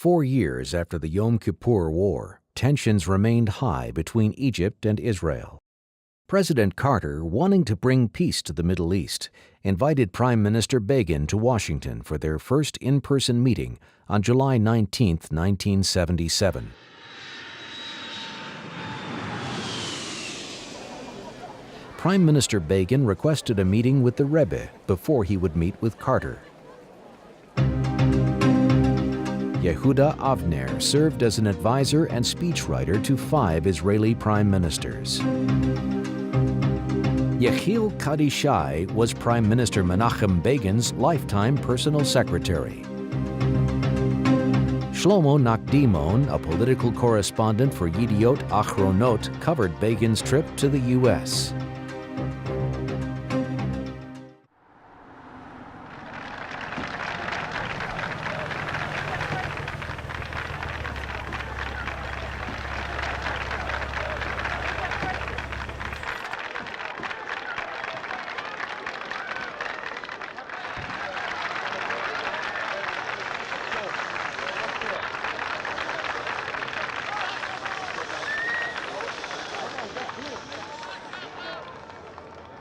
4 years after the Yom Kippur War, tensions remained high between Egypt and Israel. President Carter, wanting to bring peace to the Middle East, invited Prime Minister Begin to Washington for their first in-person meeting on July 19, 1977. Prime Minister Begin requested a meeting with the Rebbe before he would meet with Carter. Yehuda Avner served as an advisor and speechwriter to 5 Israeli prime ministers. Yechiel Kadishai was Prime Minister Menachem Begin's lifetime personal secretary. Shlomo Nakdimon, a political correspondent for Yediot Achronot, covered Begin's trip to the U.S.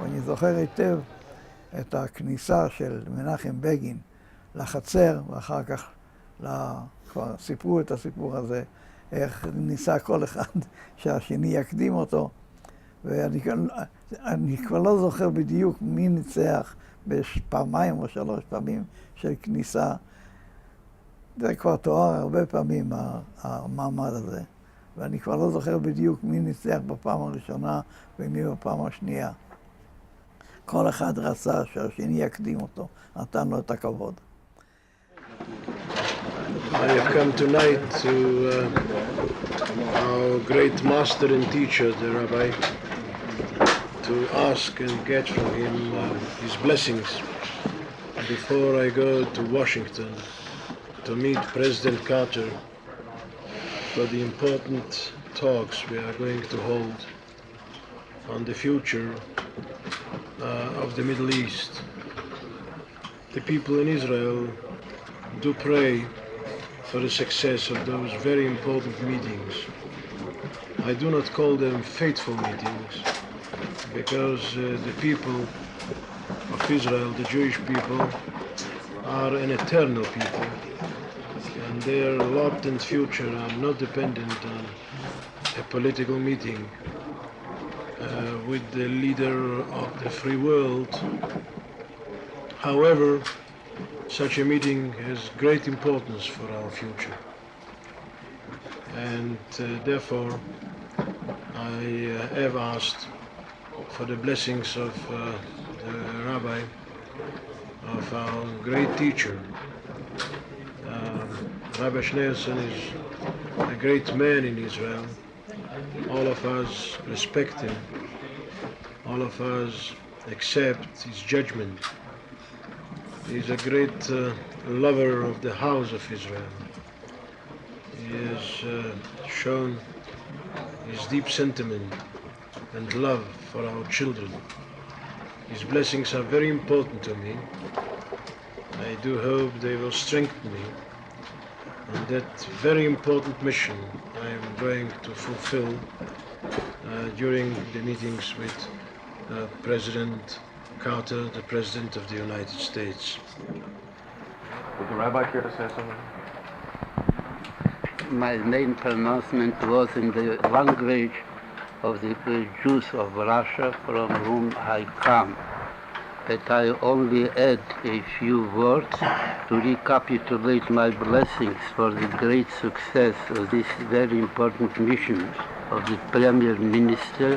ואני זוכר היטב את הכניסה של מנחם בגין לחצר, ואחר כך כבר סיפרו את הסיפור הזה, איך ניסה כל אחד שהשני יקדים אותו, ואני כבר לא זוכר בדיוק מי ניצח בפעמיים או 3 פעמים של כניסה. זה כבר תואר הרבה פעמים, המעמד הזה, ואני כבר לא זוכר בדיוק מי ניצח בפעם הראשונה ומי בפעם השנייה. כל אחד רצה שהשני יקדים אותו, נתן לו את הכבוד. I have come tonight to our great master and teacher, the Rabbi, to ask and get from him his blessings before I go to Washington to meet President Carter for the important talks we are going to hold on the future of the Middle East. The people in Israel do pray for the success of those very important meetings. I do not call them fateful meetings because the people of Israel, the Jewish people, are an eternal people, and their lot and future are not dependent on a political meeting with the leader of the free world. However, such a meeting has great importance for our future, and therefore I have asked for the blessings of the Rabbi, of our great teacher. Rabbi Schneerson is a great man in Israel. All of us respect him. All of us accept his judgment. He is a great lover of the house of Israel. He has shown his deep sentiment and love for our children. His blessings are very important to me. I do hope they will strengthen me in that very important mission I am going to fulfill during the meetings with President Carter, the President of the United States. Would the Rabbi care to say something? My main pronouncement was in the language of the Jews of Russia from whom I come. But I only add a few words to recapitulate my blessings for the great success of this very important mission of the Premier Minister,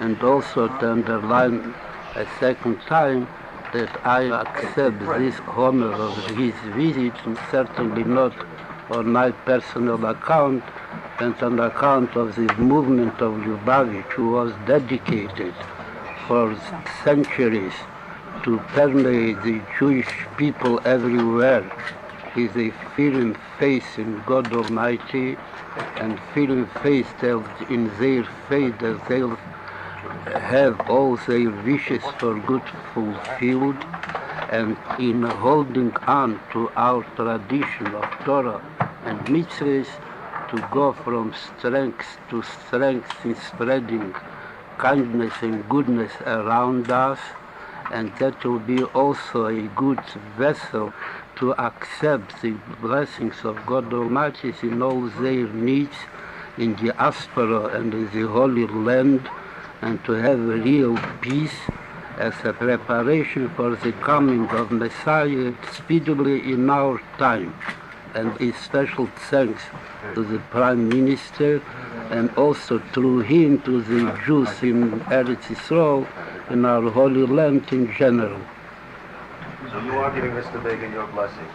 and also to underline a second time that I accept this honor of his visit, and certainly not on my personal account, and on account of the movement of Lubavitch, who was dedicated for centuries to permeate the Jewish people everywhere with a firm faith in God Almighty and firm faith that in their faith that they'll have all their wishes for good fulfilled, and in holding on to our tradition of Torah and mitzvahs to go from strength to strength in spreading kindness and goodness around us, and that will be also a good vessel to accept the blessings of God Almighty in all their needs in the diaspora and in the Holy Land, and to have real peace as a preparation for the coming of Messiah speedily in our time. And a special thanks to the Prime Minister, and also through him to the Jews in Eretz Yisrael, in our Holy Land in general. So you are giving Mr. Begin your blessings,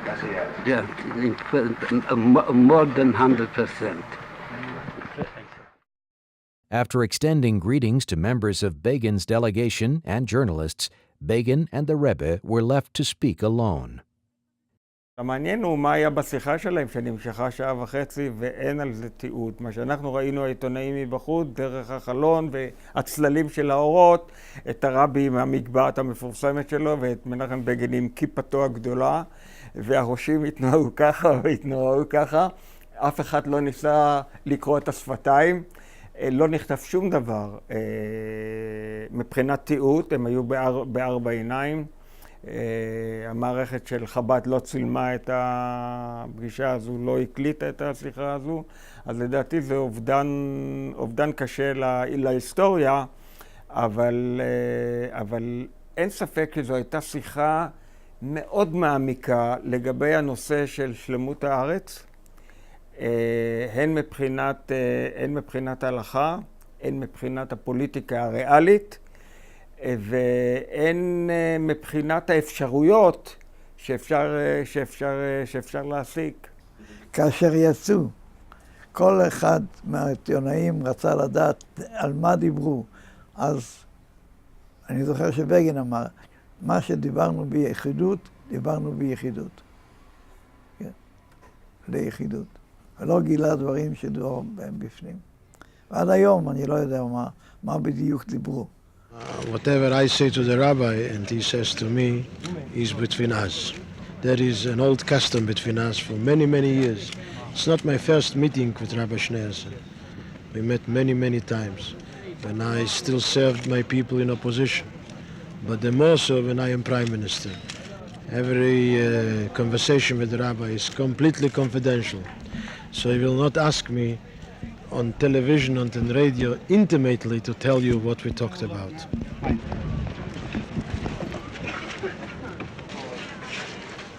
as he has. Yeah, more than 100%. After extending greetings to members of Begin's delegation and journalists, Begin and the Rebbe were left to speak alone. המעניין הוא מה היה בשיחה שלהם שנמשכה שעה וחצי ואין על זה תיעוד. מה שאנחנו ראינו העיתונאים מבחוץ דרך החלון והצללים של האורות, את הרבי עם המגבעת המפורסמת שלו ואת מנחם בגין עם כיפתו הגדולה, והראשים התנועו ככה והתנועו ככה. אף אחד לא ניסה לקרוא את השפתיים. לא נכתב שום דבר מבחינת תיעוד, הם היו בארבע עיניים. המערכת של חב"ד לא צילמה את הפגישה הזו, לא הקליטה את השיחה הזו, אז לדעתי זה אובדן קשה להיסטוריה, אבל אין ספק שזו הייתה שיחה מאוד מעמיקה לגבי הנושא של שלמות הארץ, הן מבחינת ההלכה, הן מבחינת הפוליטיקה הריאלית, והן מבחינת האפשרויות שאפשר להשיג. כאשר יצאו, כל אחד מהעיתונאים רצה לדעת על מה דיברו. אז אני זוכר שבגין אמר, מה שדיברנו ביחידות, דיברנו ביחידות. כן, ליחידות. ולא גילה דברים שדברו בהם בפנים. ועד היום אני לא יודע מה בדיוק דיברו. Whatever I say to the rabbi and he says to me is between us. There is an old custom between us for many, many years. It's not my first meeting with Rabbi Schneerson. We met many, many times when I still served my people in opposition, but the more so when I am Prime Minister. Every conversation with the rabbi is completely confidential, so he will not ask me on television and on radio intimately to tell you what we talked about.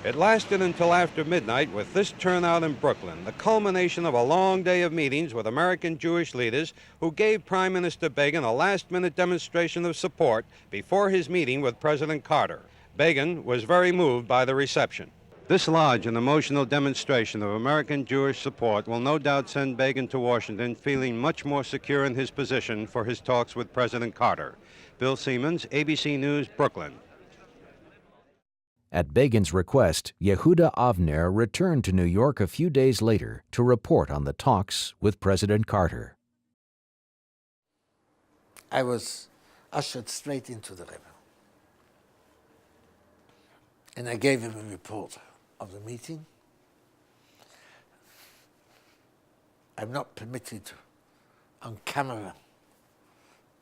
It lasted until after midnight with this turnout in Brooklyn, the culmination of a long day of meetings with American Jewish leaders who gave Prime Minister Begin a last-minute demonstration of support before his meeting with President Carter. Begin was very moved by the reception. This large and emotional demonstration of American Jewish support will no doubt send Begin to Washington feeling much more secure in his position for his talks with President Carter. Bill Siemens, ABC News, Brooklyn. At Begin's request, Yehuda Avner returned to New York a few days later to report on the talks with President Carter. I was ushered straight into the Rebbe. And I gave him a report of the meeting. I'm not permitted on camera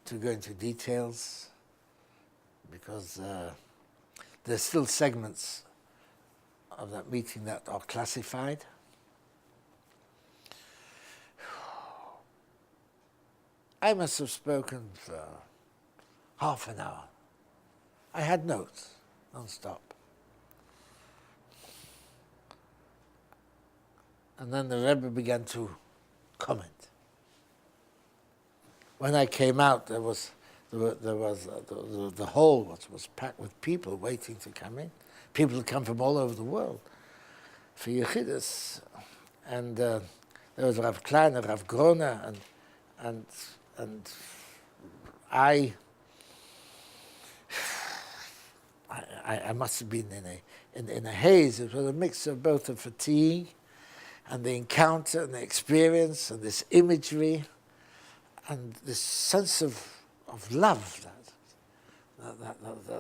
to go into details because there's still segments of that meeting that are classified. I must have spoken for half an hour. I had notes non-stop. And then the Rebbe began to comment. When I came out, the hall was packed with people waiting to come in. People who come from all over the world for Yechidus. And there was Rav Kleiner, Rav Groner, and I must have been in a haze. It was a mix of both the fatigue and the encounter and the experience and this imagery and this sense of love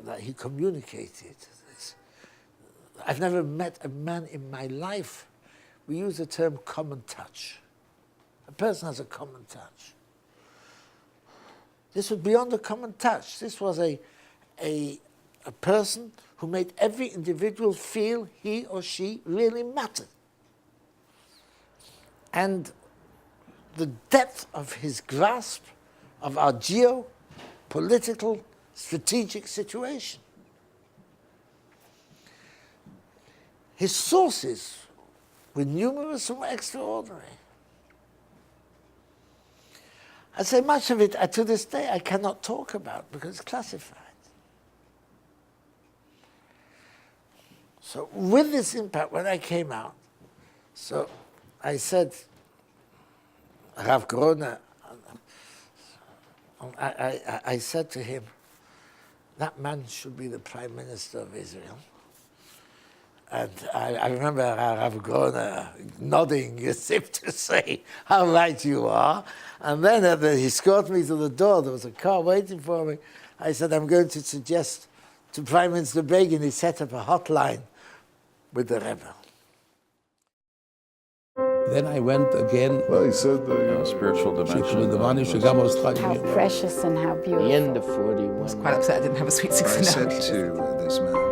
that he communicated. I've never met a man in my life we use the term common touch. A person has a common touch. This was beyond a common touch. This was a person who made every individual feel he or she really mattered. And the depth of his grasp of our geopolitical, strategic situation. His sources were numerous and extraordinary. I say much of it, to this day, I cannot talk about because it's classified. So with this impact, when I came out, so I said, Rav Groner, I said to him, that man should be the Prime Minister of Israel. And I remember Rav Groner nodding as if to say, how right you are. And then he escorted me to the door. There was a car waiting for me. I said, I'm going to suggest to Prime Minister Begin, he set up a hotline with the Rebbe. Then I went again. Well, he said spiritual dimension. How precious and how beautiful. The end of 41. I was quite upset I didn't have a sweet 16 I said to this man,